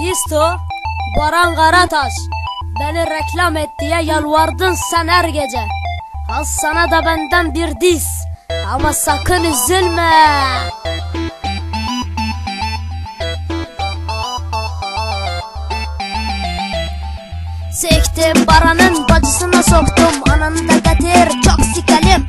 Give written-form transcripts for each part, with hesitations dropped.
Disto, Baran Karataş, beni reklam et diye yalvardın sen her gece. Al sana da benden bir diz, ama sakın üzülme. Siktim Baran'ın bacısına soktum, ananı da getir çok sikelim.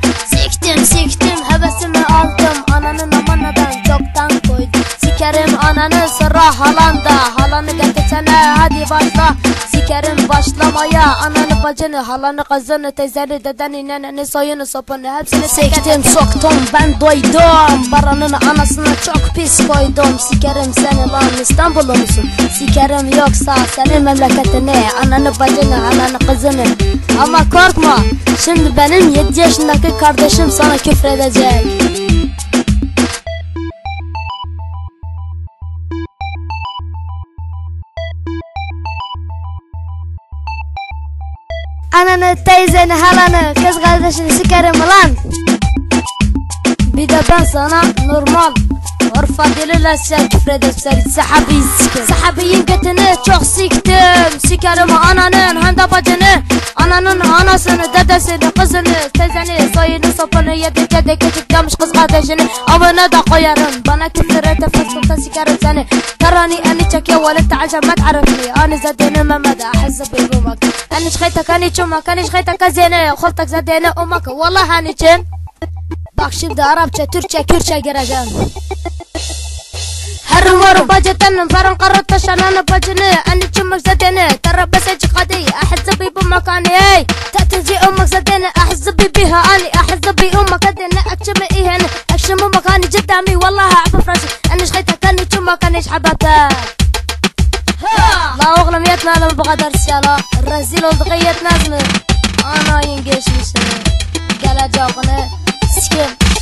Siktim hevesimi aldım, ananın amanadan çoktan koydum. Sikerim ananı sıra halanda, halanı getirsene hadi başla. Sikerim başlamaya ananı bacını, halanı kızını, teyzeni, dedeni, neneni, soyunu, sopunu hepsini siktim soktum. Ben doydum, Baran'ın anasına çok pis koydum. Sikerim seni lan İstanbul'u musun? Sikerim yoksa senin memleketini, ananı bacını, halanı kızını. Ama korkma, şimdi benim 7 yaşındaki kardeşim sana küfredecek. Ananı, teyzeni, halanı, kız kardeşini sikerim lan. Bir de ben sana normal Urfa diliyle sen küfredepsen sahabeyi sikim. Sahabeyin götünü çok siktim. Sikerim ananın hem de bacını, ananın anasını, dedesini, kızını, teyzeni, soyunu, sopunu, yedikçe de küçüklemiş kız kardeşini. Amına da koyarım, bana küfür et Facebook'ta sikerim seni. تراني أني تشكي ولا تعجب ما تعرفني. أنا زدني ما مدى أحس بيومك. أنا شخيتك أني شمك أنا شخيتك زينة خلتك زدني أمك والله أني شن. Bak şimdi Arapça, Türkçe, Kürtçe gireceğim. Her var bacıtanın farın karataş ananı bacını, anı çımık zadeni, tarabese çıkadı, ahizbi bu makanı ey. Tatıcı ummak zadeni, ahizbi biha ani, ahizbi ummak adeni, akşamı iheni, akşamı makanı ciddami, vallahi عفو فراشي. أنا شخيتك أني شمك أنا شحبتك. لا oğlum yetmeyelim bu kadar siyala, rezil olduk yetmez mi? Ana yengeç misin? Geleceğini sikim.